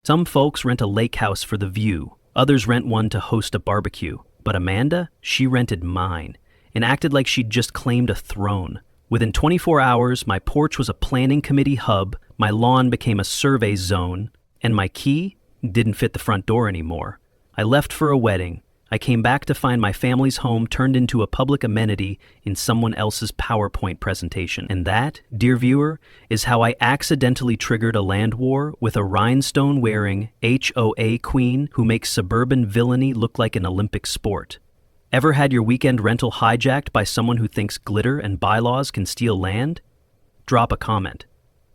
Some folks rent a lake house for the view, others rent one to host a barbecue. But Amanda, she rented mine and acted like she'd just claimed a throne. Within 24 hours, my porch was a planning committee hub, my lawn became a survey zone, and my key didn't fit the front door anymore. I left for a wedding. I came back to find my family's home turned into a public amenity in someone else's PowerPoint presentation. And that, dear viewer, is how I accidentally triggered a land war with a rhinestone-wearing HOA queen who makes suburban villainy look like an Olympic sport. Ever had your weekend rental hijacked by someone who thinks glitter and bylaws can steal land? Drop a comment,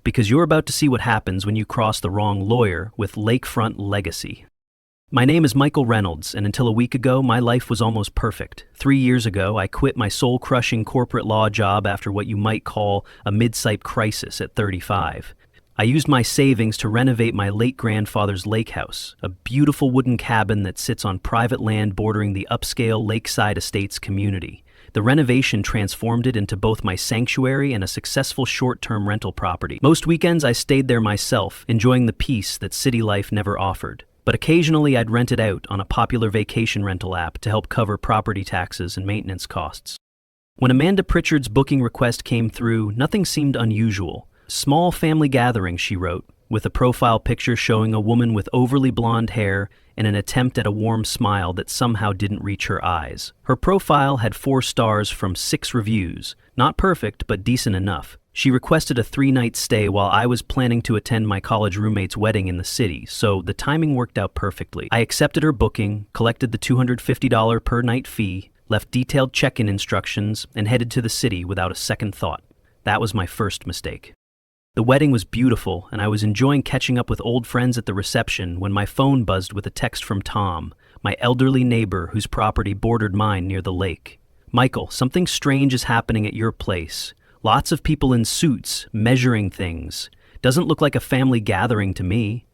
because you're about to see what happens when you cross the wrong lawyer with lakefront legacy. My name is Michael Reynolds, and until a week ago, my life was almost perfect. 3 years ago, I quit my soul-crushing corporate law job after what you might call a mid-sipe crisis at 35. I used my savings to renovate my late grandfather's lake house, a beautiful wooden cabin that sits on private land bordering the upscale Lakeside Estates community. The renovation transformed it into both my sanctuary and a successful short-term rental property. Most weekends I stayed there myself, enjoying the peace that city life never offered. But occasionally I'd rent it out on a popular vacation rental app to help cover property taxes and maintenance costs. When Amanda Pritchard's booking request came through, nothing seemed unusual. Small family gathering, she wrote, with a profile picture showing a woman with overly blonde hair and an attempt at a warm smile that somehow didn't reach her eyes. Her profile had 4 stars from 6 reviews. Not perfect, but decent enough. She requested a 3-night stay while I was planning to attend my college roommate's wedding in the city, so the timing worked out perfectly. I accepted her booking, collected the $250 per night fee, left detailed check-in instructions, and headed to the city without a second thought. That was my first mistake. The wedding was beautiful, and I was enjoying catching up with old friends at the reception when my phone buzzed with a text from Tom, my elderly neighbor whose property bordered mine near the lake. "Michael, something strange is happening at your place. Lots of people in suits, measuring things. Doesn't look like a family gathering to me."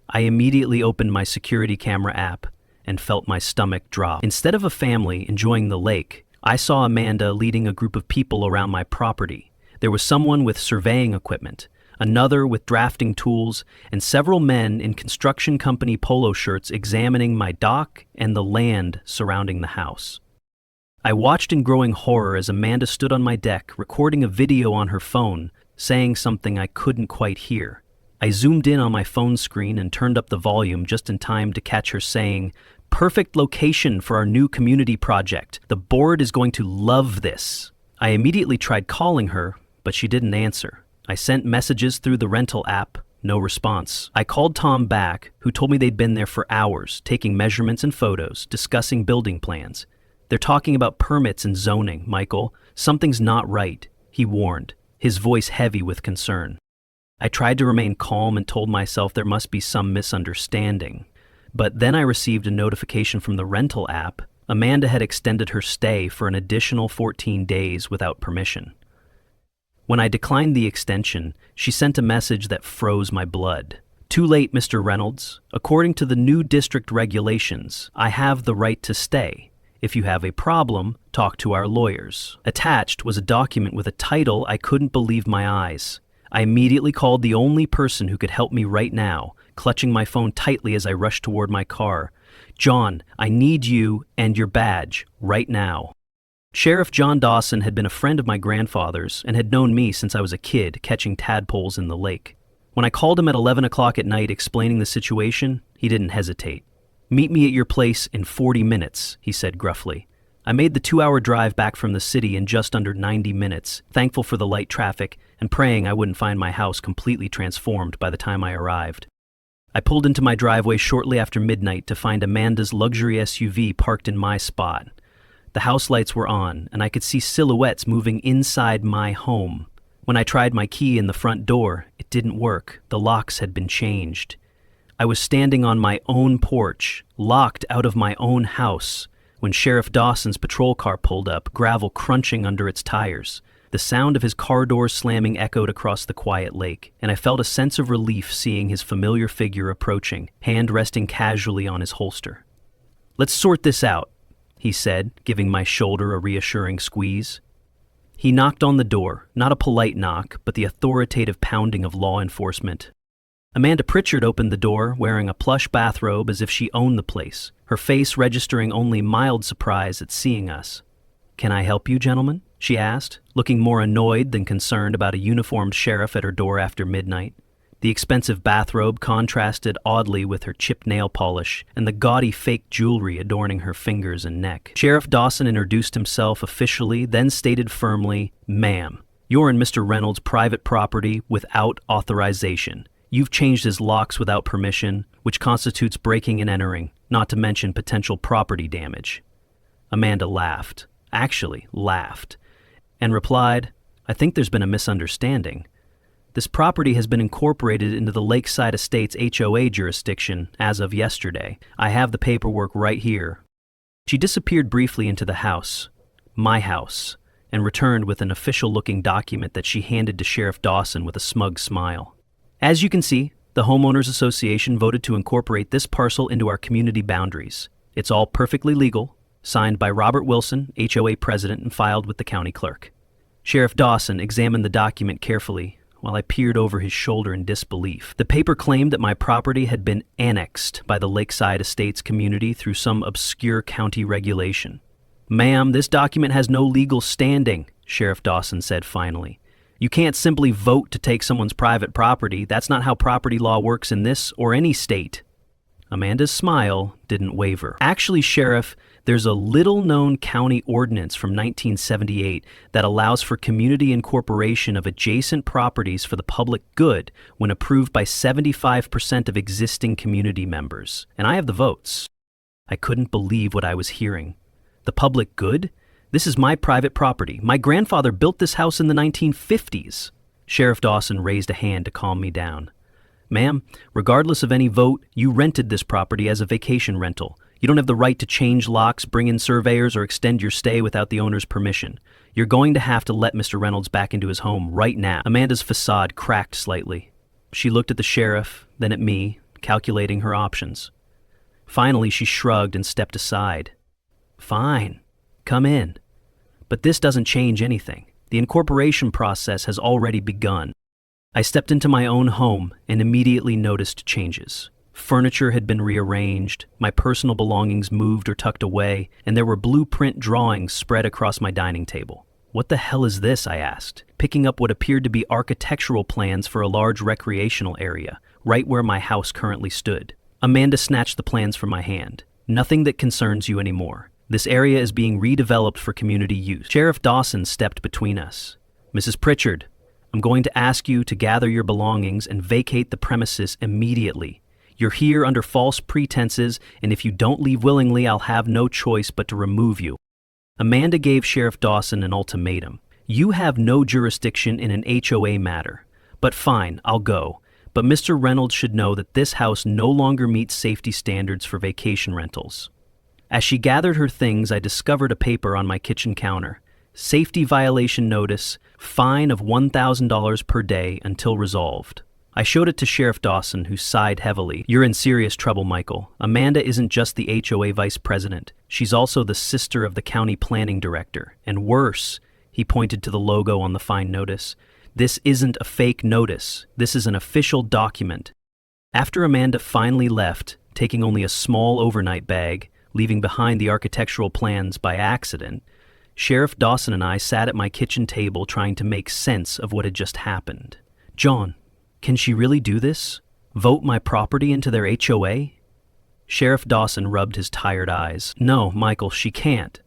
I immediately opened my security camera app and felt my stomach drop. Instead of a family enjoying the lake, I saw Amanda leading a group of people around my property. There was someone with surveying equipment, another with drafting tools, and several men in construction company polo shirts examining my dock and the land surrounding the house. I watched in growing horror as Amanda stood on my deck, recording a video on her phone, saying something I couldn't quite hear. I zoomed in on my phone screen and turned up the volume just in time to catch her saying, "Perfect location for our new community project. The board is going to love this." I immediately tried calling her, but she didn't answer. I sent messages through the rental app, no response. I called Tom back, who told me they'd been there for hours, taking measurements and photos, discussing building plans. "They're talking about permits and zoning, Michael. Something's not right," he warned, his voice heavy with concern. I tried to remain calm and told myself there must be some misunderstanding. But then I received a notification from the rental app. Amanda had extended her stay for an additional 14 days without permission. When I declined the extension, she sent a message that froze my blood. "Too late, Mr. Reynolds. According to the new district regulations, I have the right to stay. If you have a problem, talk to our lawyers." Attached was a document with a title I couldn't believe my eyes. I immediately called the only person who could help me right now, clutching my phone tightly as I rushed toward my car. "John, I need you and your badge right now." Sheriff John Dawson had been a friend of my grandfather's and had known me since I was a kid catching tadpoles in the lake. When I called him at 11 o'clock at night explaining the situation, he didn't hesitate. "Meet me at your place in 40 minutes, he said gruffly. I made the 2-hour drive back from the city in just under 90 minutes, thankful for the light traffic and praying I wouldn't find my house completely transformed by the time I arrived. I pulled into my driveway shortly after midnight to find Amanda's luxury SUV parked in my spot. The house lights were on, and I could see silhouettes moving inside my home. When I tried my key in the front door, it didn't work. The locks had been changed. I was standing on my own porch, locked out of my own house, when Sheriff Dawson's patrol car pulled up, gravel crunching under its tires. The sound of his car doors slamming echoed across the quiet lake, and I felt a sense of relief seeing his familiar figure approaching, hand resting casually on his holster. "Let's sort this out," he said, giving my shoulder a reassuring squeeze. He knocked on the door, not a polite knock, but the authoritative pounding of law enforcement. Amanda Pritchard opened the door, wearing a plush bathrobe as if she owned the place, her face registering only mild surprise at seeing us. "Can I help you, gentlemen?" she asked, looking more annoyed than concerned about a uniformed sheriff at her door after midnight. The expensive bathrobe contrasted oddly with her chipped nail polish and the gaudy fake jewelry adorning her fingers and neck. Sheriff Dawson introduced himself officially, then stated firmly, "Ma'am, you're in Mr. Reynolds' private property without authorization. You've changed his locks without permission, which constitutes breaking and entering, not to mention potential property damage." Amanda laughed, actually laughed, and replied, "I think there's been a misunderstanding. This property has been incorporated into the Lakeside Estates HOA jurisdiction as of yesterday. I have the paperwork right here." She disappeared briefly into the house, my house, and returned with an official-looking document that she handed to Sheriff Dawson with a smug smile. "As you can see, the Homeowners Association voted to incorporate this parcel into our community boundaries. It's all perfectly legal, signed by Robert Wilson, HOA president, and filed with the county clerk." Sheriff Dawson examined the document carefully, while I peered over his shoulder in disbelief. The paper claimed that my property had been annexed by the Lakeside Estates community through some obscure county regulation. "Ma'am, this document has no legal standing," Sheriff Dawson said finally. "You can't simply vote to take someone's private property. That's not how property law works in this or any state." Amanda's smile didn't waver. "Actually, Sheriff, there's a little-known county ordinance from 1978 that allows for community incorporation of adjacent properties for the public good when approved by 75% of existing community members. And I have the votes." I couldn't believe what I was hearing. The public good? This is my private property. My grandfather built this house in the 1950s. Sheriff Dawson raised a hand to calm me down. "Ma'am, regardless of any vote, you rented this property as a vacation rental. You don't have the right to change locks, bring in surveyors, or extend your stay without the owner's permission. You're going to have to let Mr. Reynolds back into his home right now." Amanda's facade cracked slightly. She looked at the sheriff, then at me, calculating her options. Finally, she shrugged and stepped aside. "Fine, come in. But this doesn't change anything. The incorporation process has already begun." I stepped into my own home and immediately noticed changes. Furniture had been rearranged, my personal belongings moved or tucked away, and there were blueprint drawings spread across my dining table. "What the hell is this?" I asked, picking up what appeared to be architectural plans for a large recreational area, right where my house currently stood. Amanda snatched the plans from my hand. "Nothing that concerns you anymore. This area is being redeveloped for community use." Sheriff Dawson stepped between us. "Mrs. Pritchard, I'm going to ask you to gather your belongings and vacate the premises immediately. You're here under false pretenses, and if you don't leave willingly, I'll have no choice but to remove you." Amanda gave Sheriff Dawson an ultimatum. "You have no jurisdiction in an HOA matter. But fine, I'll go. But Mr. Reynolds should know that this house no longer meets safety standards for vacation rentals." As she gathered her things, I discovered a paper on my kitchen counter. "Safety violation notice, fine of $1,000 per day until resolved." I showed it to Sheriff Dawson, who sighed heavily. "You're in serious trouble, Michael. Amanda isn't just the HOA vice president. She's also the sister of the county planning director. And worse," he pointed to the logo on the fine notice, "this isn't a fake notice. This is an official document." After Amanda finally left, taking only a small overnight bag, leaving behind the architectural plans by accident, Sheriff Dawson and I sat at my kitchen table trying to make sense of what had just happened. "John, can she really do this? Vote my property into their HOA?" Sheriff Dawson rubbed his tired eyes. "No, Michael, she can't.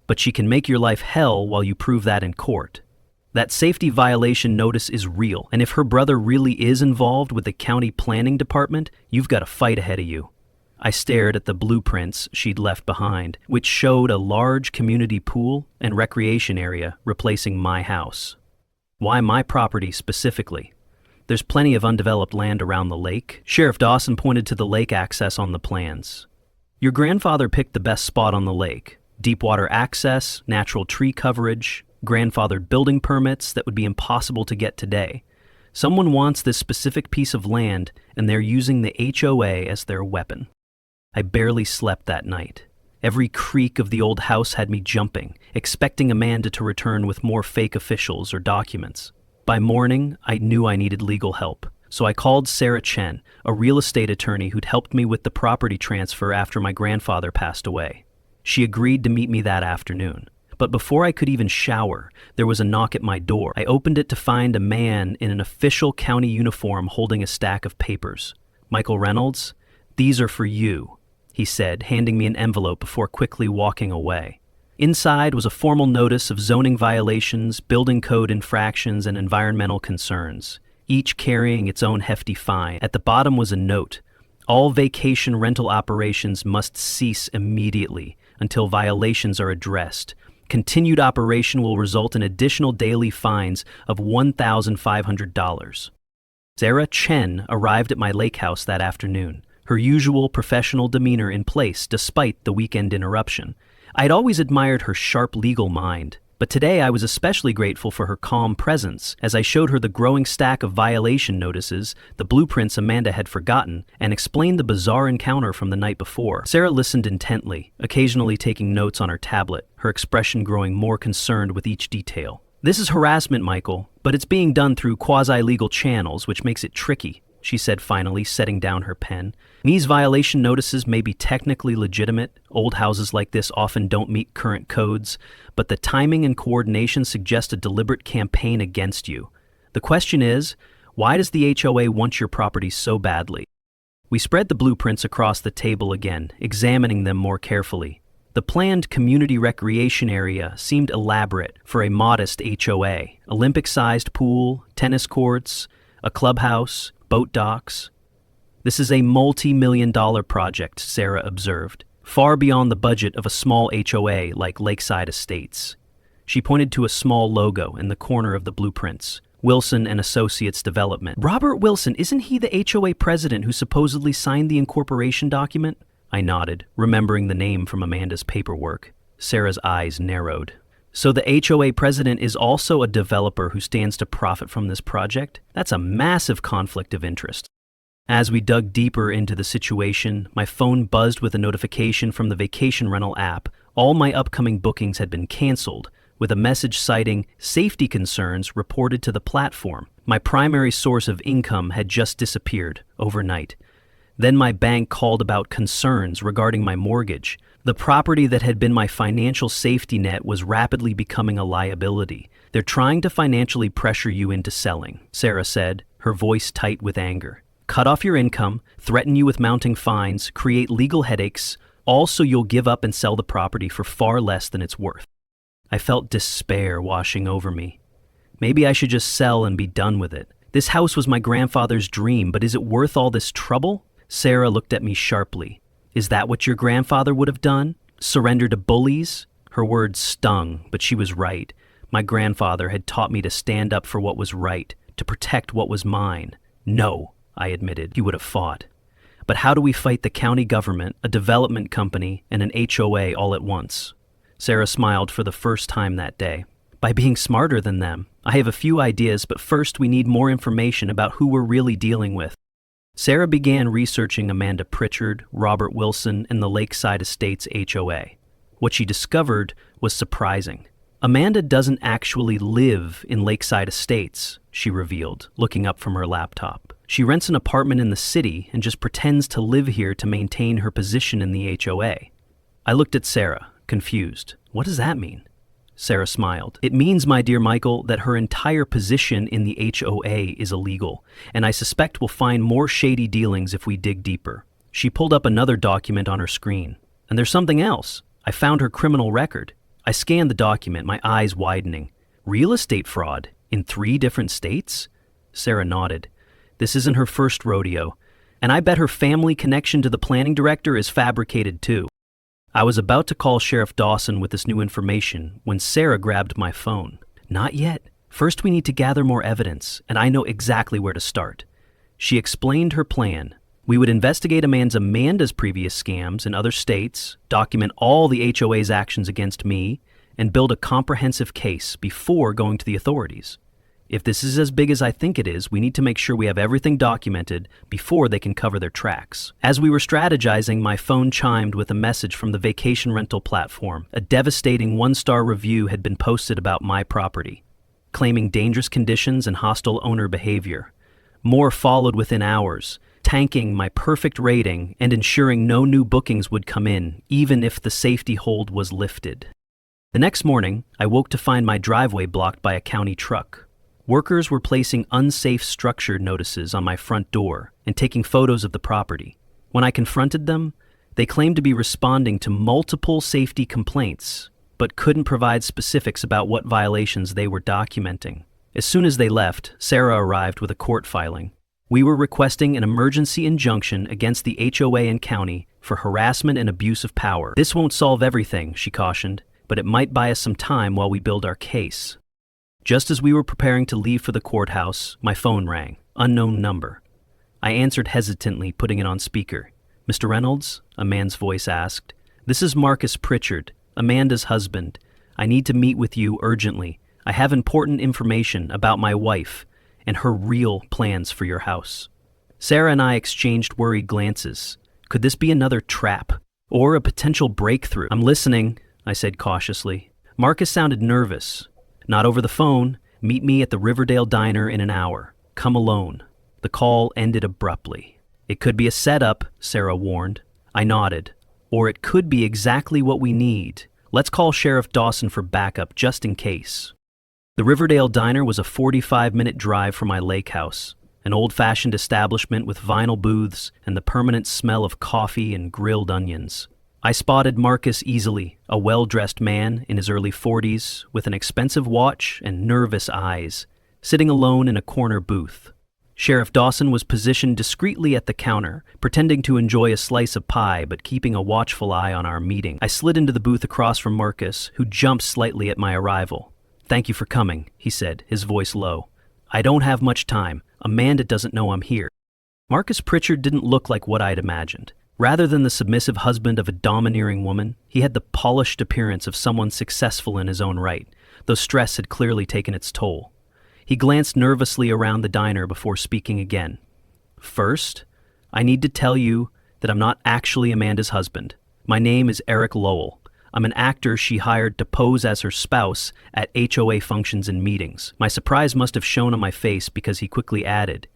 But she can make your life hell while you prove that in court. That safety violation notice is real, and if her brother really is involved with the county planning department, you've got a fight ahead of you." I stared at the blueprints she'd left behind, which showed a large community pool and recreation area replacing my house. "Why my property specifically? There's plenty of undeveloped land around the lake." Sheriff Dawson pointed to the lake access on the plans. "Your grandfather picked the best spot on the lake. Deep water access, natural tree coverage, grandfathered building permits that would be impossible to get today. Someone wants this specific piece of land, and they're using the HOA as their weapon." I barely slept that night. Every creak of the old house had me jumping, expecting Amanda to return with more fake officials or documents. By morning, I knew I needed legal help, so I called Sarah Chen, a real estate attorney who'd helped me with the property transfer after my grandfather passed away. She agreed to meet me that afternoon. But before I could even shower, there was a knock at my door. I opened it to find a man in an official county uniform holding a stack of papers. "Michael Reynolds, these are for you," he said, handing me an envelope before quickly walking away. Inside was a formal notice of zoning violations, building code infractions, and environmental concerns, each carrying its own hefty fine. At the bottom was a note: "All vacation rental operations must cease immediately until violations are addressed. Continued operation will result in additional daily fines of $1,500. Sarah Chen arrived at my lake house that afternoon, her usual professional demeanor in place despite the weekend interruption. I'd always admired her sharp legal mind, but today I was especially grateful for her calm presence as I showed her the growing stack of violation notices, the blueprints Amanda had forgotten, and explained the bizarre encounter from the night before. Sarah listened intently, occasionally taking notes on her tablet, her expression growing more concerned with each detail. "This is harassment, Michael, but it's being done through quasi-legal channels, which makes it tricky," she said finally, setting down her pen. "These violation notices may be technically legitimate. Old houses like this often don't meet current codes, but the timing and coordination suggest a deliberate campaign against you. The question is, why does the HOA want your property so badly?" We spread the blueprints across the table again, examining them more carefully. The planned community recreation area seemed elaborate for a modest HOA. Olympic-sized pool, tennis courts, a clubhouse, boat docks. "This is a multi-million-dollar project," Sarah observed, "far beyond the budget of a small HOA like Lakeside Estates." She pointed to a small logo in the corner of the blueprints: Wilson and Associates Development. "Robert Wilson, isn't he the HOA president who supposedly signed the incorporation document?" I nodded, remembering the name from Amanda's paperwork. Sarah's eyes narrowed. "So the HOA president is also a developer who stands to profit from this project? That's a massive conflict of interest." As we dug deeper into the situation, my phone buzzed with a notification from the vacation rental app. All my upcoming bookings had been canceled, with a message citing safety concerns reported to the platform. My primary source of income had just disappeared overnight. Then my bank called about concerns regarding my mortgage. The property that had been my financial safety net was rapidly becoming a liability. "They're trying to financially pressure you into selling," Sarah said, her voice tight with anger. "Cut off your income, threaten you with mounting fines, create legal headaches, all so you'll give up and sell the property for far less than it's worth." I felt despair washing over me. Maybe I should just sell and be done with it. This house was my grandfather's dream, but is it worth all this trouble? Sarah looked at me sharply. "Is that what your grandfather would have done? Surrender to bullies?" Her words stung, but she was right. My grandfather had taught me to stand up for what was right, to protect what was mine. "No," I admitted, "he would have fought." "But how do we fight the county government, a development company, and an HOA all at once?" Sarah smiled for the first time that day. "By being smarter than them. I have a few ideas, but first we need more information about who we're really dealing with." Sarah began researching Amanda Pritchard, Robert Wilson, and the Lakeside Estates HOA. What she discovered was surprising. "Amanda doesn't actually live in Lakeside Estates," she revealed, looking up from her laptop. "She rents an apartment in the city and just pretends to live here to maintain her position in the HOA." I looked at Sarah, confused. "What does that mean?" Sarah smiled. "It means, my dear Michael, that her entire position in the HOA is illegal, and I suspect we'll find more shady dealings if we dig deeper." She pulled up another document on her screen. "And there's something else. I found her criminal record." I scanned the document, my eyes widening. "Real estate fraud? In 3 different states?" Sarah nodded. "This isn't her first rodeo, and I bet her family connection to the planning director is fabricated too." I was about to call Sheriff Dawson with this new information when Sarah grabbed my phone. "Not yet. First we need to gather more evidence, and I know exactly where to start." She explained her plan. We would investigate Amanda's previous scams in other states, document all the HOA's actions against me, and build a comprehensive case before going to the authorities. If this is as big as I think it is, we need to make sure we have everything documented before they can cover their tracks. As we were strategizing, my phone chimed with a message from the vacation rental platform. A devastating 1-star review had been posted about my property, claiming dangerous conditions and hostile owner behavior. More followed within hours, tanking my perfect rating and ensuring no new bookings would come in, even if the safety hold was lifted. The next morning, I woke to find my driveway blocked by a county truck. Workers were placing unsafe structure notices on my front door and taking photos of the property. When I confronted them, they claimed to be responding to multiple safety complaints, but couldn't provide specifics about what violations they were documenting. As soon as they left, Sarah arrived with a court filing. We were requesting an emergency injunction against the HOA and county for harassment and abuse of power. This won't solve everything, she cautioned, but it might buy us some time while we build our case. Just as we were preparing to leave for the courthouse, my phone rang. Unknown number. I answered hesitantly, putting it on speaker. "Mr. Reynolds?" a man's voice asked. "This is Marcus Pritchard, Amanda's husband. I need to meet with you urgently. I have important information about my wife and her real plans for your house." Sarah and I exchanged worried glances. Could this be another trap? Or a potential breakthrough? "I'm listening," I said cautiously. Marcus sounded nervous. "Not over the phone. Meet me at the Riverdale Diner in an hour. Come alone." The call ended abruptly. "It could be a setup," Sarah warned. I nodded. "Or it could be exactly what we need. Let's call Sheriff Dawson for backup just in case." The Riverdale Diner was a 45-minute drive from my lake house, an old-fashioned establishment with vinyl booths and the permanent smell of coffee and grilled onions. I spotted Marcus easily, a well-dressed man in his early 40s with an expensive watch and nervous eyes, sitting alone in a corner booth. Sheriff Dawson was positioned discreetly at the counter, pretending to enjoy a slice of pie but keeping a watchful eye on our meeting. I slid into the booth across from Marcus, who jumped slightly at my arrival. "Thank you for coming," he said, his voice low. "I don't have much time. Amanda doesn't know I'm here." Marcus Pritchard didn't look like what I'd imagined. Rather than the submissive husband of a domineering woman, he had the polished appearance of someone successful in his own right, though stress had clearly taken its toll. He glanced nervously around the diner before speaking again. "First, I need to tell you that I'm not actually Amanda's husband. My name is Eric Lowell. I'm an actor she hired to pose as her spouse at HOA functions and meetings." My surprise must have shown on my face because he quickly added,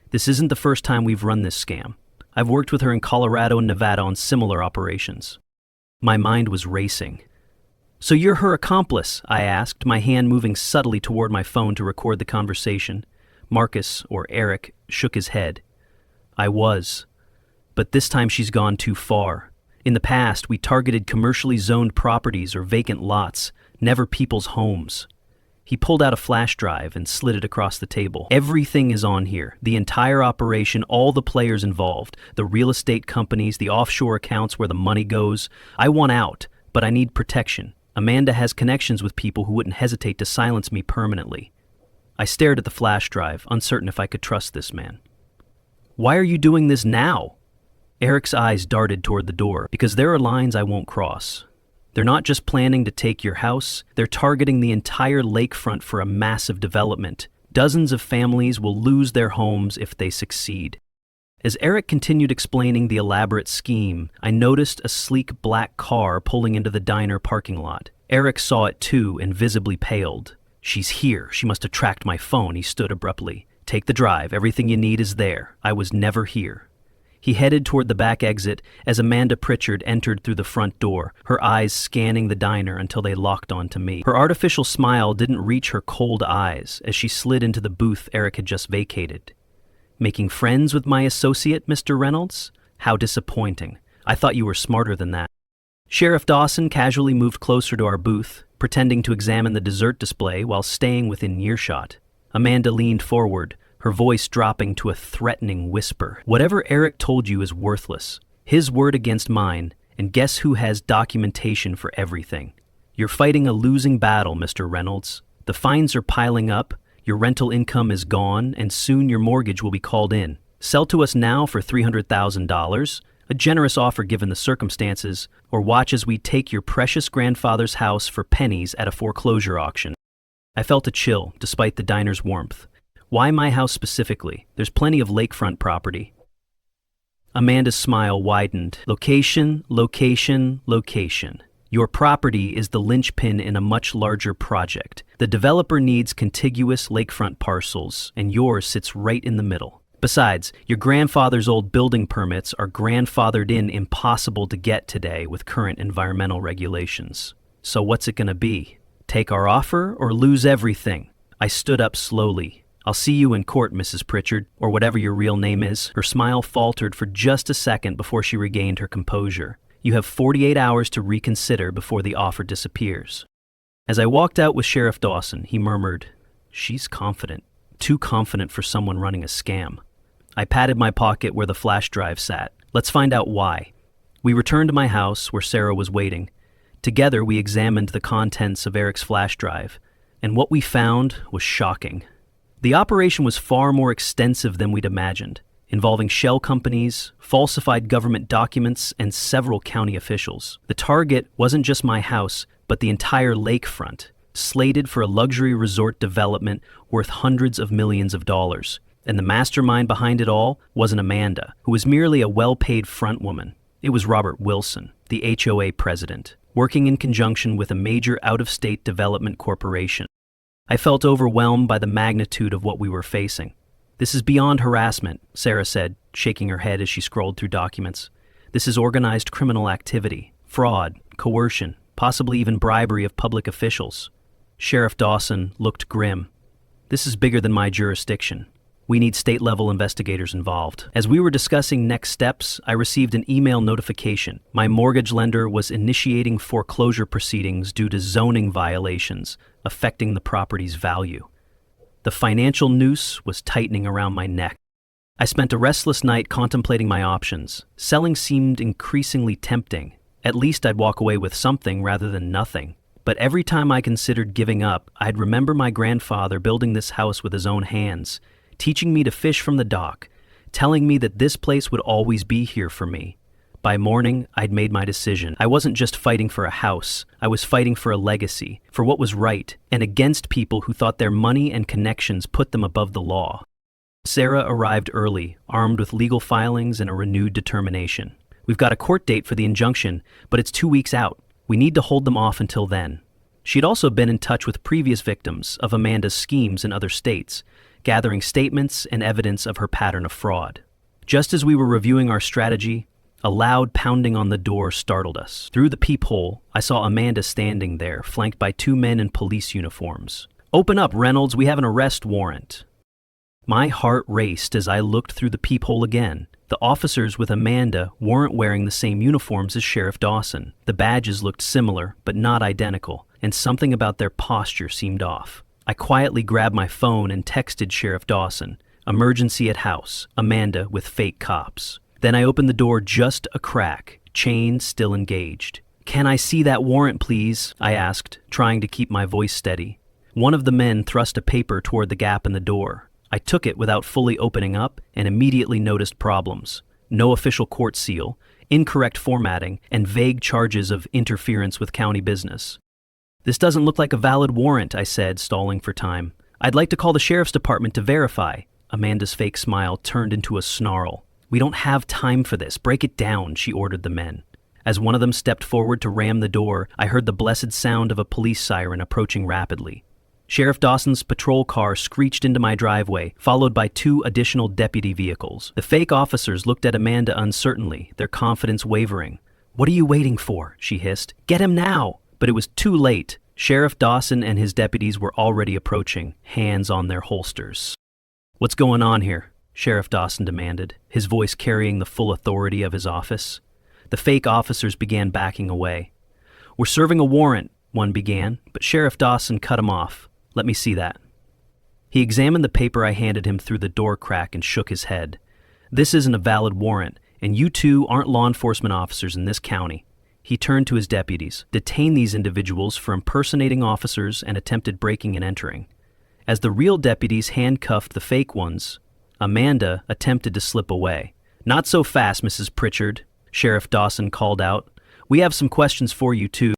"This isn't the first time we've run this scam. I've worked with her in Colorado and Nevada on similar operations." My mind was racing. "So you're her accomplice?" I asked, my hand moving subtly toward my phone to record the conversation. Marcus, or Eric, shook his head. "I was. But this time she's gone too far. In the past, we targeted commercially zoned properties or vacant lots, never people's homes." He pulled out a flash drive and slid it across the table. "Everything is on here. The entire operation, all the players involved, the real estate companies, the offshore accounts where the money goes. I want out, but I need protection. Amanda has connections with people who wouldn't hesitate to silence me permanently." I stared at the flash drive, uncertain if I could trust this man. "Why are you doing this now?" Eric's eyes darted toward the door. "Because there are lines I won't cross. They're not just planning to take your house, they're targeting the entire lakefront for a massive development. Dozens of families will lose their homes if they succeed." As Eric continued explaining the elaborate scheme, I noticed a sleek black car pulling into the diner parking lot. Eric saw it too and visibly paled. "She's here. She must have tracked my phone," he stood abruptly. "Take the drive. Everything you need is there. I was never here." He headed toward the back exit as Amanda Pritchard entered through the front door, her eyes scanning the diner until they locked onto me. Her artificial smile didn't reach her cold eyes as she slid into the booth Eric had just vacated. "Making friends with my associate, Mr. Reynolds? How disappointing. I thought you were smarter than that." Sheriff Dawson casually moved closer to our booth, pretending to examine the dessert display while staying within earshot. Amanda leaned forward, her voice dropping to a threatening whisper. "Whatever Eric told you is worthless. His word against mine, and guess who has documentation for everything? You're fighting a losing battle, Mr. Reynolds. The fines are piling up, your rental income is gone, and soon your mortgage will be called in. Sell to us now for $300,000, a generous offer given the circumstances, or watch as we take your precious grandfather's house for pennies at a foreclosure auction." I felt a chill, despite the diner's warmth. "Why my house specifically? There's plenty of lakefront property." Amanda's smile widened. "Location, location, location. Your property is the linchpin in a much larger project. The developer needs contiguous lakefront parcels, and yours sits right in the middle. Besides, your grandfather's old building permits are grandfathered in, impossible to get today with current environmental regulations. So what's it gonna be? Take our offer or lose everything? I stood up slowly. I'll see you in court, Mrs. Pritchard, or whatever your real name is. Her smile faltered for just a second before she regained her composure. You have 48 hours to reconsider before the offer disappears. As I walked out with Sheriff Dawson, he murmured, "She's confident. Too confident for someone running a scam." I patted my pocket where the flash drive sat. Let's find out why. We returned to my house where Sarah was waiting. Together we examined the contents of Eric's flash drive, and what we found was shocking. The operation was far more extensive than we'd imagined, involving shell companies, falsified government documents, and several county officials. The target wasn't just my house, but the entire lakefront, slated for a luxury resort development worth hundreds of millions of dollars. And the mastermind behind it all wasn't Amanda, who was merely a well-paid frontwoman. It was Robert Wilson, the HOA president, working in conjunction with a major out-of-state development corporation. I felt overwhelmed by the magnitude of what we were facing. "This is beyond harassment," Sarah said, shaking her head as she scrolled through documents. "This is organized criminal activity, fraud, coercion, possibly even bribery of public officials." Sheriff Dawson looked grim. "This is bigger than my jurisdiction. We need state-level investigators involved." As we were discussing next steps, I received an email notification. My mortgage lender was initiating foreclosure proceedings due to zoning violations affecting the property's value. The financial noose was tightening around my neck. I spent a restless night contemplating my options. Selling seemed increasingly tempting. At least I'd walk away with something rather than nothing. But every time I considered giving up, I'd remember my grandfather building this house with his own hands, teaching me to fish from the dock, telling me that this place would always be here for me. By morning, I'd made my decision. I wasn't just fighting for a house. I was fighting for a legacy, for what was right, and against people who thought their money and connections put them above the law. Sarah arrived early, armed with legal filings and a renewed determination. "We've got a court date for the injunction, but it's 2 weeks out. We need to hold them off until then." She'd also been in touch with previous victims of Amanda's schemes in other states, gathering statements and evidence of her pattern of fraud. Just as we were reviewing our strategy, a loud pounding on the door startled us. Through the peephole, I saw Amanda standing there, flanked by 2 men in police uniforms. "Open up, Reynolds, we have an arrest warrant." My heart raced as I looked through the peephole again. The officers with Amanda weren't wearing the same uniforms as Sheriff Dawson. The badges looked similar, but not identical, and something about their posture seemed off. I quietly grabbed my phone and texted Sheriff Dawson, "Emergency at house, Amanda with fake cops." Then I opened the door just a crack, chain still engaged. "Can I see that warrant, please?" I asked, trying to keep my voice steady. One of the men thrust a paper toward the gap in the door. I took it without fully opening up and immediately noticed problems. No official court seal, incorrect formatting, and vague charges of interference with county business. "This doesn't look like a valid warrant," I said, stalling for time. "I'd like to call the sheriff's department to verify." Amanda's fake smile turned into a snarl. "We don't have time for this. Break it down," she ordered the men. As one of them stepped forward to ram the door, I heard the blessed sound of a police siren approaching rapidly. Sheriff Dawson's patrol car screeched into my driveway, followed by 2 additional deputy vehicles. The fake officers looked at Amanda uncertainly, their confidence wavering. "What are you waiting for?" she hissed. "Get him now!" But it was too late. Sheriff Dawson and his deputies were already approaching, hands on their holsters. "What's going on here?" Sheriff Dawson demanded, his voice carrying the full authority of his office. The fake officers began backing away. "We're serving a warrant," one began, but Sheriff Dawson cut him off. "Let me see that." He examined the paper I handed him through the door crack and shook his head. "This isn't a valid warrant, and you two aren't law enforcement officers in this county." He turned to his deputies. "Detain these individuals for impersonating officers and attempted breaking and entering." As the real deputies handcuffed the fake ones, Amanda attempted to slip away. "Not so fast, Mrs. Pritchard," Sheriff Dawson called out. "We have some questions for you, too."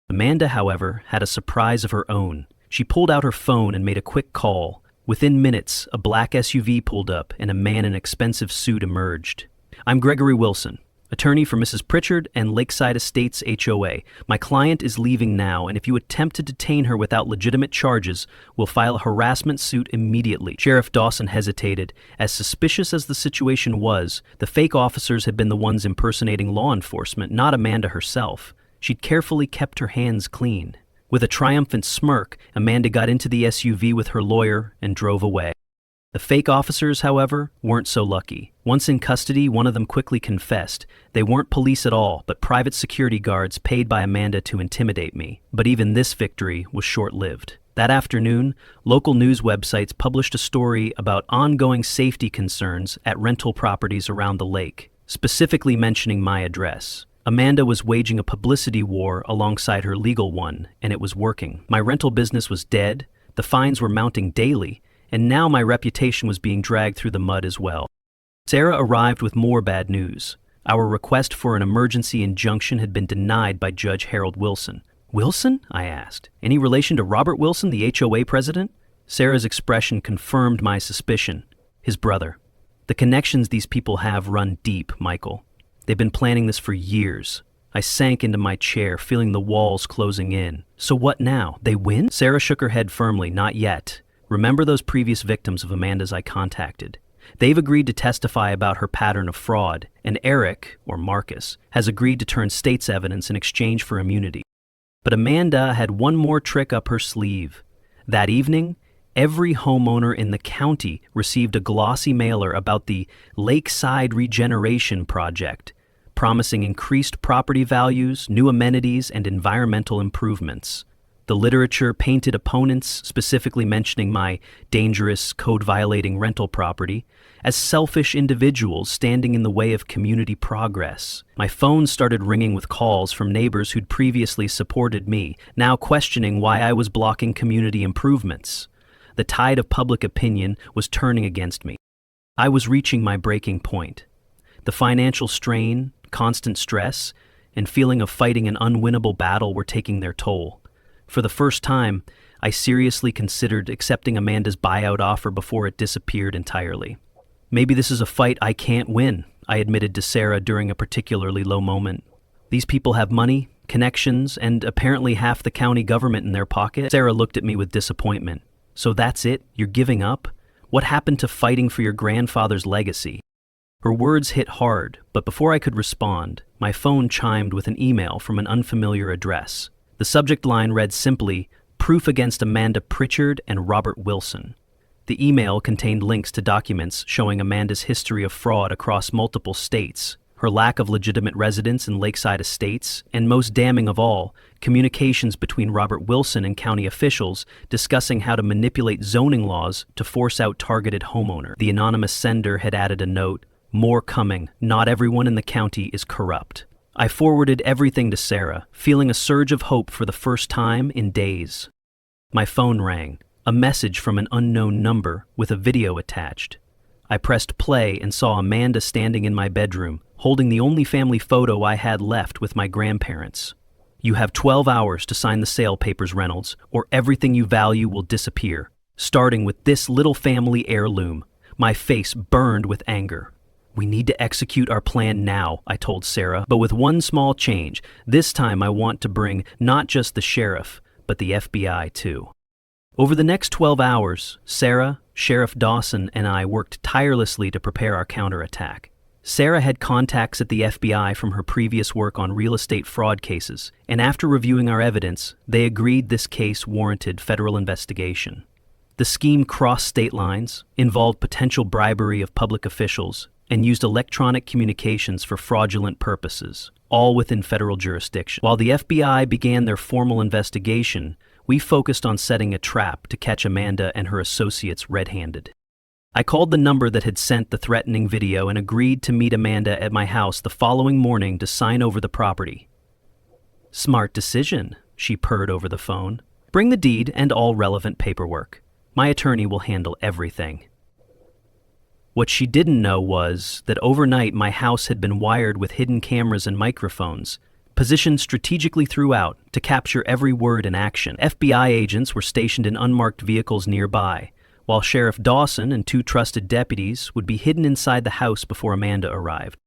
Amanda, however, had a surprise of her own. She pulled out her phone and made a quick call. Within minutes, a black SUV pulled up and a man in an expensive suit emerged. "I'm Gregory Wilson. Attorney for Mrs. Pritchard and Lakeside Estates HOA. My client is leaving now, and if you attempt to detain her without legitimate charges, we'll file a harassment suit immediately. Sheriff Dawson hesitated. As suspicious as the situation was, the fake officers had been the ones impersonating law enforcement, not Amanda herself. She'd carefully kept her hands clean. With a triumphant smirk, Amanda got into the SUV with her lawyer and drove away. The fake officers, however, weren't so lucky. Once in custody, one of them quickly confessed. They weren't police at all, but private security guards paid by Amanda to intimidate me. But even this victory was short-lived. That afternoon, local news websites published a story about ongoing safety concerns at rental properties around the lake, specifically mentioning my address. Amanda was waging a publicity war alongside her legal one, and it was working. My rental business was dead, the fines were mounting daily, and now my reputation was being dragged through the mud as well. Sarah arrived with more bad news. Our request for an emergency injunction had been denied by Judge Harold Wilson. Wilson? I asked. Any relation to Robert Wilson, the HOA president? Sarah's expression confirmed my suspicion. His brother. The connections these people have run deep, Michael. They've been planning this for years. I sank into my chair, feeling the walls closing in. So what now? They win? Sarah shook her head firmly. Not yet. Remember those previous victims of Amanda's I contacted. They've agreed to testify about her pattern of fraud, and Eric, or Marcus, has agreed to turn state's evidence in exchange for immunity. But Amanda had one more trick up her sleeve. That evening, every homeowner in the county received a glossy mailer about the Lakeside Regeneration Project, promising increased property values, new amenities, and environmental improvements. The literature painted opponents, specifically mentioning my dangerous, code-violating rental property, as selfish individuals standing in the way of community progress. My phone started ringing with calls from neighbors who'd previously supported me, now questioning why I was blocking community improvements. The tide of public opinion was turning against me. I was reaching my breaking point. The financial strain, constant stress, and feeling of fighting an unwinnable battle were taking their toll. For the first time, I seriously considered accepting Amanda's buyout offer before it disappeared entirely. Maybe this is a fight I can't win, I admitted to Sarah during a particularly low moment. These people have money, connections, and apparently half the county government in their pocket. Sarah looked at me with disappointment. So that's it? You're giving up? What happened to fighting for your grandfather's legacy? Her words hit hard, but before I could respond, my phone chimed with an email from an unfamiliar address. The subject line read simply, "Proof against Amanda Pritchard and Robert Wilson." The email contained links to documents showing Amanda's history of fraud across multiple states, her lack of legitimate residence in Lakeside Estates, and most damning of all, communications between Robert Wilson and county officials discussing how to manipulate zoning laws to force out targeted homeowners. The anonymous sender had added a note, "More coming. Not everyone in the county is corrupt." I forwarded everything to Sarah, feeling a surge of hope for the first time in days. My phone rang, a message from an unknown number with a video attached. I pressed play and saw Amanda standing in my bedroom, holding the only family photo I had left with my grandparents. "You have 12 hours to sign the sale papers, Reynolds, or everything you value will disappear, starting with this little family heirloom." My face burned with anger. "We need to execute our plan now," I told Sarah, but with one small change. This time I want to bring not just the sheriff, but the FBI too. Over the next 12 hours, Sarah, Sheriff Dawson, and I worked tirelessly to prepare our counterattack. Sarah had contacts at the FBI from her previous work on real estate fraud cases, and after reviewing our evidence, they agreed this case warranted federal investigation. The scheme crossed state lines, involved potential bribery of public officials, and used electronic communications for fraudulent purposes, all within federal jurisdiction. While the FBI began their formal investigation, we focused on setting a trap to catch Amanda and her associates red-handed. I called the number that had sent the threatening video and agreed to meet Amanda at my house the following morning to sign over the property. "Smart decision," she purred over the phone. "Bring the deed and all relevant paperwork. My attorney will handle everything." What she didn't know was that overnight my house had been wired with hidden cameras and microphones, positioned strategically throughout to capture every word and action. FBI agents were stationed in unmarked vehicles nearby, while Sheriff Dawson and 2 trusted deputies would be hidden inside the house before Amanda arrived.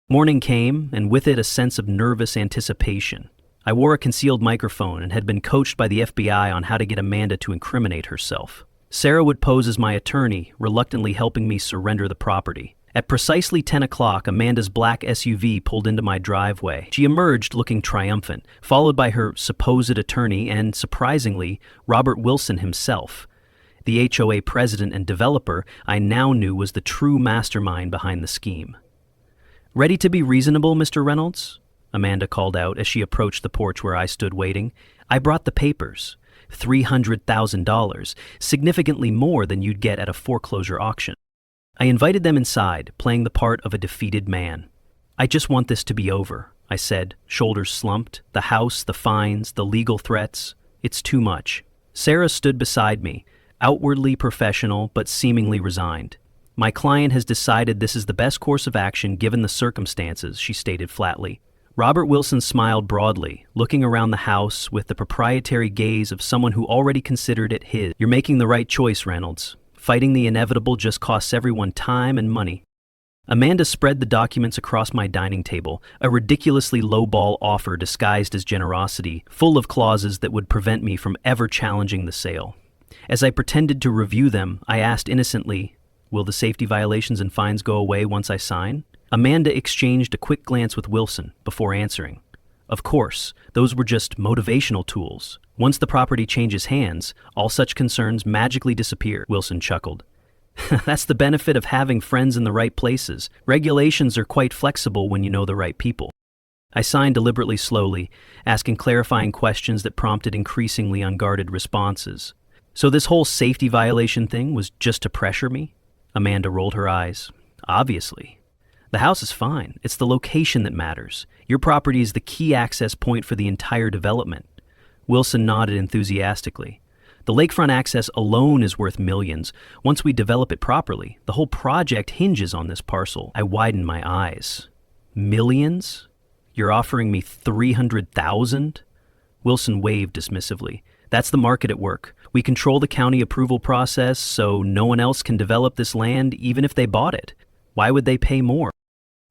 Morning came, and with it a sense of nervous anticipation. I wore a concealed microphone and had been coached by the FBI on how to get Amanda to incriminate herself. Sarah would pose as my attorney, reluctantly helping me surrender the property. At precisely 10 o'clock, Amanda's black SUV pulled into my driveway. She emerged looking triumphant, followed by her supposed attorney and, surprisingly, Robert Wilson himself. The HOA president and developer I now knew was the true mastermind behind the scheme. "Ready to be reasonable, Mr. Reynolds?" Amanda called out as she approached the porch where I stood waiting. "I brought the papers. $300,000, significantly more than you'd get at a foreclosure auction." I invited them inside, playing the part of a defeated man. "I just want this to be over," I said, shoulders slumped. "The house, the fines, the legal threats. It's too much." Sarah stood beside me, outwardly professional but seemingly resigned. "My client has decided this is the best course of action given the circumstances," she stated flatly. Robert Wilson smiled broadly, looking around the house with the proprietary gaze of someone who already considered it his. "You're making the right choice, Reynolds. Fighting the inevitable just costs everyone time and money." Amanda spread the documents across my dining table, a ridiculously low-ball offer disguised as generosity, full of clauses that would prevent me from ever challenging the sale. As I pretended to review them, I asked innocently, "Will the safety violations and fines go away once I sign?" Amanda exchanged a quick glance with Wilson before answering. "Of course, those were just motivational tools. Once the property changes hands, all such concerns magically disappear," Wilson chuckled. "That's the benefit of having friends in the right places. Regulations are quite flexible when you know the right people." I signed deliberately slowly, asking clarifying questions that prompted increasingly unguarded responses. "So this whole safety violation thing was just to pressure me?" Amanda rolled her eyes. "Obviously. The house is fine. It's the location that matters. Your property is the key access point for the entire development." Wilson nodded enthusiastically. "The lakefront access alone is worth millions. Once we develop it properly, the whole project hinges on this parcel." I widened my eyes. "Millions? You're offering me $300,000? Wilson waved dismissively. "That's the market at work. We control the county approval process, so no one else can develop this land even if they bought it. Why would they pay more?"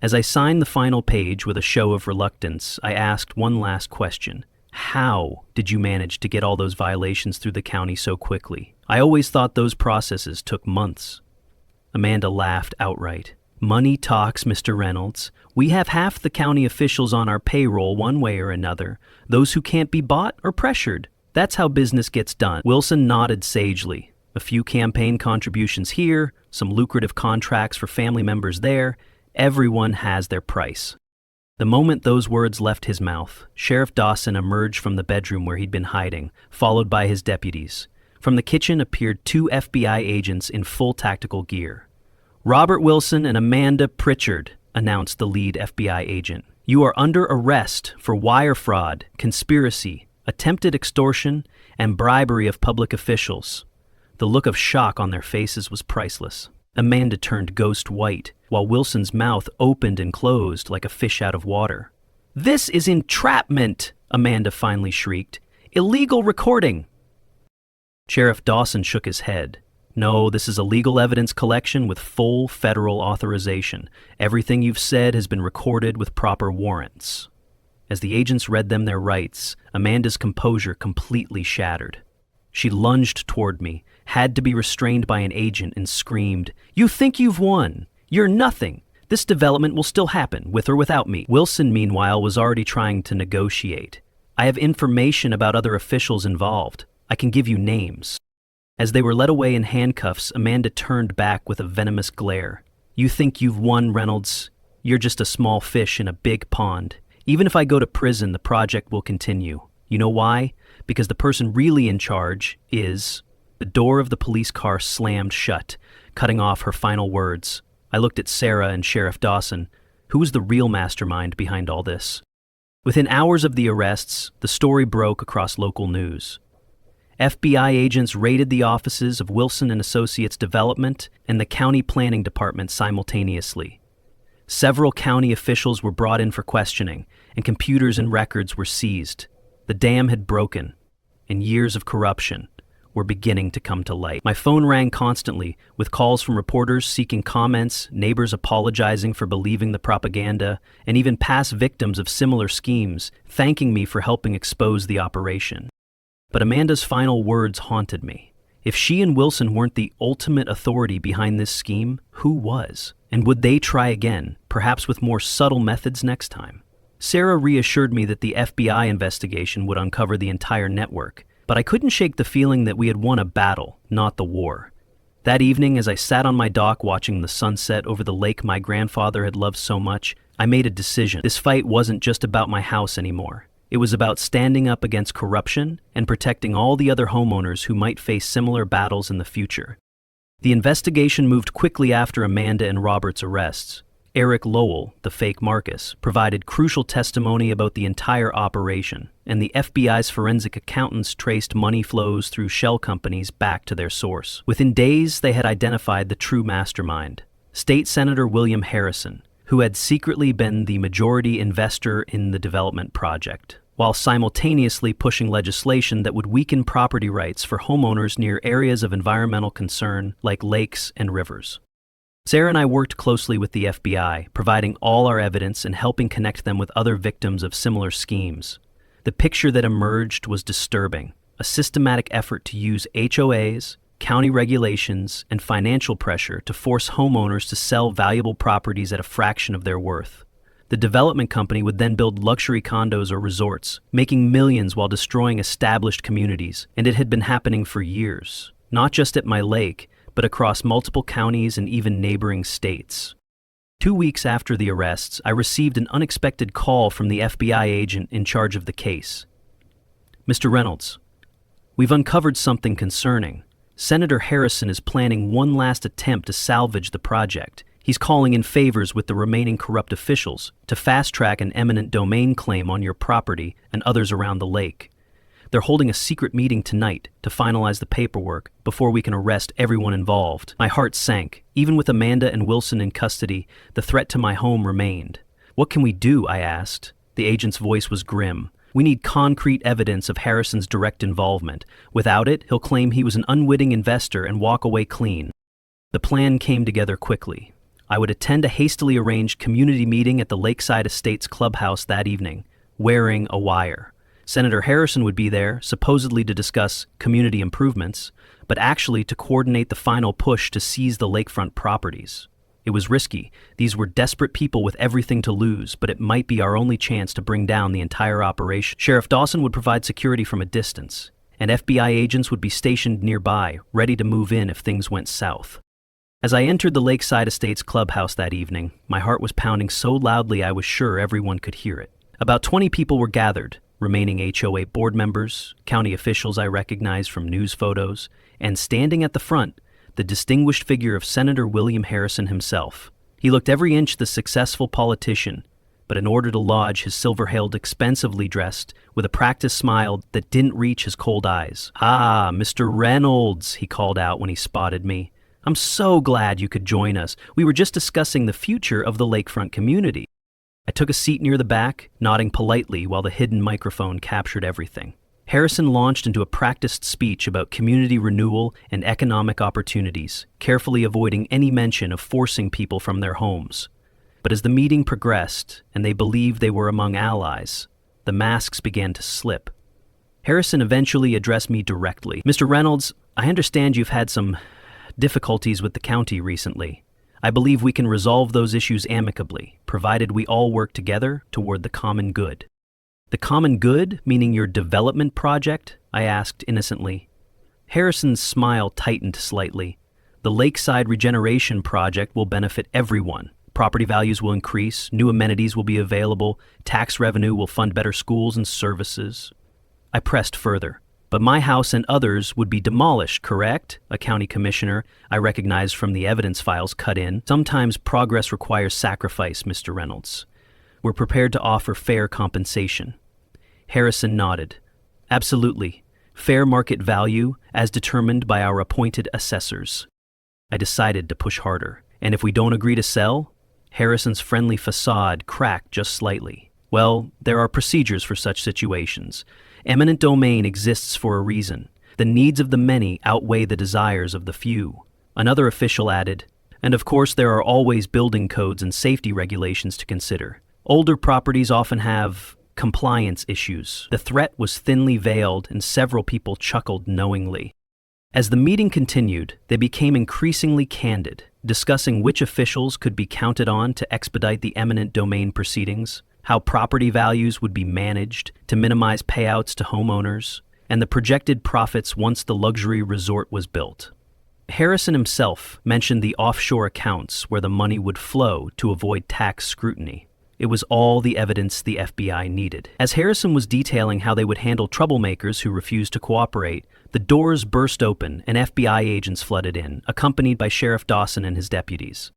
As I signed the final page with a show of reluctance, I asked one last question. "How did you manage to get all those violations through the county so quickly? I always thought those processes took months." Amanda laughed outright. "Money talks, Mr. Reynolds. We have half the county officials on our payroll one way or another, those who can't be bought or pressured. That's how business gets done." Wilson nodded sagely. A few campaign contributions here, some lucrative contracts for family members there. Everyone has their price. The moment those words left his mouth, Sheriff Dawson emerged from the bedroom where he'd been hiding, followed by his deputies. From the kitchen appeared 2 FBI agents in full tactical gear. "Robert Wilson and Amanda Pritchard," announced the lead FBI agent. "You are under arrest for wire fraud, conspiracy, attempted extortion, and bribery of public officials." The look of shock on their faces was priceless. Amanda turned ghost white, while Wilson's mouth opened and closed like a fish out of water. "This is entrapment!" Amanda finally shrieked. "Illegal recording!" Sheriff Dawson shook his head. "No, this is a legal evidence collection with full federal authorization. Everything you've said has been recorded with proper warrants." As the agents read them their rights, Amanda's composure completely shattered. She lunged toward me, had to be restrained by an agent, and screamed, "You think you've won? You're nothing. This development will still happen, with or without me." Wilson, meanwhile, was already trying to negotiate. "I have information about other officials involved. I can give you names." As they were led away in handcuffs, Amanda turned back with a venomous glare. "You think you've won, Reynolds? You're just a small fish in a big pond. Even if I go to prison, the project will continue. You know why? Because the person really in charge is..." The door of the police car slammed shut, cutting off her final words. I looked at Sarah and Sheriff Dawson. Who was the real mastermind behind all this? Within hours of the arrests, the story broke across local news. FBI agents raided the offices of Wilson and Associates Development and the County Planning Department simultaneously. Several county officials were brought in for questioning, and computers and records were seized. The dam had broken, and years of corruption, were beginning to come to light. My phone rang constantly, with calls from reporters seeking comments, neighbors apologizing for believing the propaganda, and even past victims of similar schemes thanking me for helping expose the operation. But Amanda's final words haunted me. If she and Wilson weren't the ultimate authority behind this scheme, who was? And would they try again, perhaps with more subtle methods next time? Sarah reassured me that the FBI investigation would uncover the entire network, but I couldn't shake the feeling that we had won a battle, not the war. That evening, as I sat on my dock watching the sunset over the lake my grandfather had loved so much, I made a decision. This fight wasn't just about my house anymore. It was about standing up against corruption and protecting all the other homeowners who might face similar battles in the future. The investigation moved quickly after Amanda and Robert's arrests. Eric Lowell, the fake Marcus, provided crucial testimony about the entire operation, and the FBI's forensic accountants traced money flows through shell companies back to their source. Within days, they had identified the true mastermind, State Senator William Harrison, who had secretly been the majority investor in the development project, while simultaneously pushing legislation that would weaken property rights for homeowners near areas of environmental concern like lakes and rivers. Sarah and I worked closely with the FBI, providing all our evidence and helping connect them with other victims of similar schemes. The picture that emerged was disturbing, a systematic effort to use HOAs, county regulations, and financial pressure to force homeowners to sell valuable properties at a fraction of their worth. The development company would then build luxury condos or resorts, making millions while destroying established communities, and it had been happening for years, not just at my lake, but across multiple counties and even neighboring states. 2 weeks after the arrests, I received an unexpected call from the FBI agent in charge of the case. "Mr. Reynolds, we've uncovered something concerning. Senator Harrison is planning one last attempt to salvage the project. He's calling in favors with the remaining corrupt officials to fast-track an eminent domain claim on your property and others around the lake. They're holding a secret meeting tonight to finalize the paperwork before we can arrest everyone involved." My heart sank. Even with Amanda and Wilson in custody, the threat to my home remained. "What can we do?" I asked. The agent's voice was grim. "We need concrete evidence of Harrison's direct involvement. Without it, he'll claim he was an unwitting investor and walk away clean." The plan came together quickly. I would attend a hastily arranged community meeting at the Lakeside Estates clubhouse that evening, wearing a wire. Senator Harrison would be there, supposedly to discuss community improvements, but actually to coordinate the final push to seize the lakefront properties. It was risky. These were desperate people with everything to lose, but it might be our only chance to bring down the entire operation. Sheriff Dawson would provide security from a distance, and FBI agents would be stationed nearby, ready to move in if things went south. As I entered the Lakeside Estates clubhouse that evening, my heart was pounding so loudly I was sure everyone could hear it. About 20 people were gathered, remaining HOA board members, county officials I recognized from news photos, and standing at the front, the distinguished figure of Senator William Harrison himself. He looked every inch the successful politician, but in order to lodge his silver-hailed, expensively dressed, with a practiced smile that didn't reach his cold eyes. "Ah, Mr. Reynolds," he called out when he spotted me. "I'm so glad you could join us. We were just discussing the future of the lakefront community." I took a seat near the back, nodding politely while the hidden microphone captured everything. Harrison launched into a practiced speech about community renewal and economic opportunities, carefully avoiding any mention of forcing people from their homes. But as the meeting progressed, and they believed they were among allies, the masks began to slip. Harrison eventually addressed me directly. "Mr. Reynolds, I understand you've had some difficulties with the county recently. I believe we can resolve those issues amicably, provided we all work together toward the common good." "The common good, meaning your development project?" I asked innocently. Harrison's smile tightened slightly. "The Lakeside Regeneration Project will benefit everyone. Property values will increase, new amenities will be available, tax revenue will fund better schools and services." I pressed further. "But my house and others would be demolished, correct?" A county commissioner I recognized from the evidence files cut in. "Sometimes progress requires sacrifice, Mr. Reynolds. We're prepared to offer fair compensation." Harrison nodded. "Absolutely. Fair market value, as determined by our appointed assessors." I decided to push harder. "And if we don't agree to sell?" Harrison's friendly facade cracked just slightly. "Well, there are procedures for such situations. Eminent domain exists for a reason. The needs of the many outweigh the desires of the few. Another official added, and of course there are always building codes and safety regulations to consider. Older properties often have compliance issues. The threat was thinly veiled and several people chuckled knowingly. As the meeting continued, they became increasingly candid, discussing which officials could be counted on to expedite the eminent domain proceedings, how property values would be managed to minimize payouts to homeowners, and the projected profits once the luxury resort was built. Harrison himself mentioned the offshore accounts where the money would flow to avoid tax scrutiny. It was all the evidence the FBI needed. As Harrison was detailing how they would handle troublemakers who refused to cooperate, the doors burst open and FBI agents flooded in, accompanied by Sheriff Dawson and his deputies.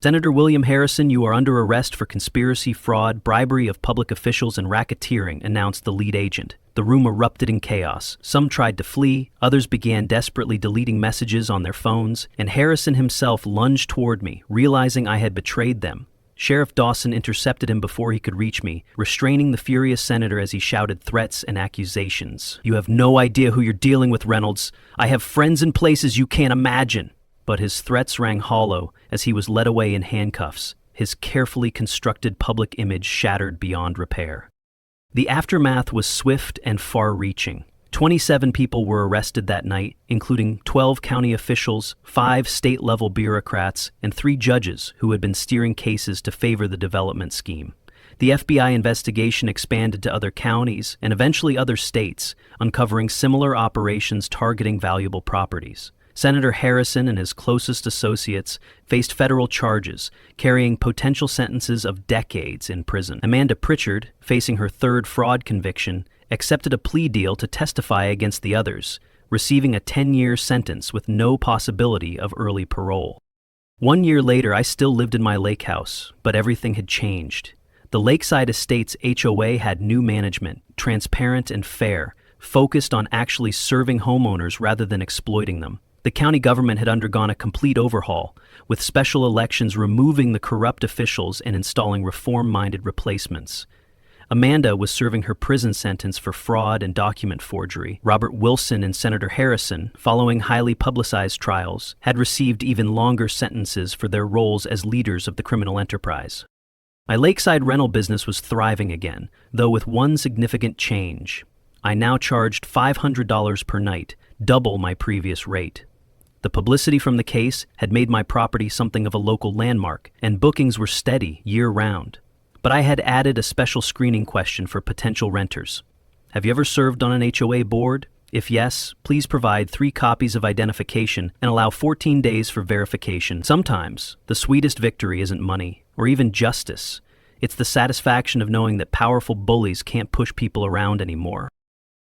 Senator William Harrison, you are under arrest for conspiracy, fraud, bribery of public officials, and racketeering, announced the lead agent. The room erupted in chaos. Some tried to flee, others began desperately deleting messages on their phones, and Harrison himself lunged toward me, realizing I had betrayed them. Sheriff Dawson intercepted him before he could reach me, restraining the furious senator as he shouted threats and accusations. You have no idea who you're dealing with, Reynolds. I have friends in places you can't imagine. But his threats rang hollow as he was led away in handcuffs, his carefully constructed public image shattered beyond repair. The aftermath was swift and far-reaching. 27 people were arrested that night, including 12 county officials, 5 state-level bureaucrats, and 3 judges who had been steering cases to favor the development scheme. The FBI investigation expanded to other counties and eventually other states, uncovering similar operations targeting valuable properties. Senator Harrison and his closest associates faced federal charges, carrying potential sentences of decades in prison. Amanda Pritchard, facing her 3rd fraud conviction, accepted a plea deal to testify against the others, receiving a 10-year sentence with no possibility of early parole. 1 year later, I still lived in my lake house, but everything had changed. The Lakeside Estates HOA had new management, transparent and fair, focused on actually serving homeowners rather than exploiting them. The county government had undergone a complete overhaul, with special elections removing the corrupt officials and installing reform-minded replacements. Amanda was serving her prison sentence for fraud and document forgery. Robert Wilson and Senator Harrison, following highly publicized trials, had received even longer sentences for their roles as leaders of the criminal enterprise. My lakeside rental business was thriving again, though with one significant change. I now charged $500 per night, double my previous rate. The publicity from the case had made my property something of a local landmark, and bookings were steady year-round. But I had added a special screening question for potential renters. Have you ever served on an HOA board? If yes, please provide 3 copies of identification and allow 14 days for verification. Sometimes, the sweetest victory isn't money, or even justice. It's the satisfaction of knowing that powerful bullies can't push people around anymore.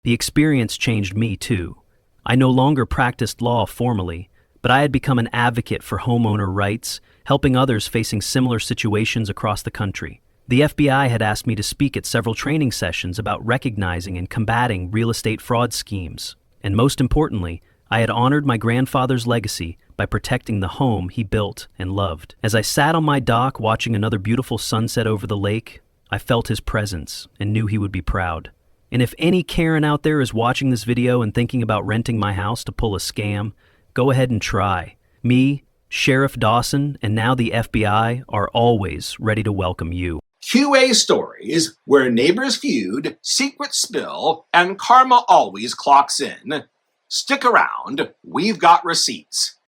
The experience changed me, too. I no longer practiced law formally, but I had become an advocate for homeowner rights, helping others facing similar situations across the country. The FBI had asked me to speak at several training sessions about recognizing and combating real estate fraud schemes. And most importantly, I had honored my grandfather's legacy by protecting the home he built and loved. As I sat on my dock watching another beautiful sunset over the lake, I felt his presence and knew he would be proud. And if any Karen out there is watching this video and thinking about renting my house to pull a scam, go ahead and try. Me, Sheriff Dawson, and now the FBI are always ready to welcome you. QA stories where neighbors feud, secrets spill, and karma always clocks in. Stick around, we've got receipts.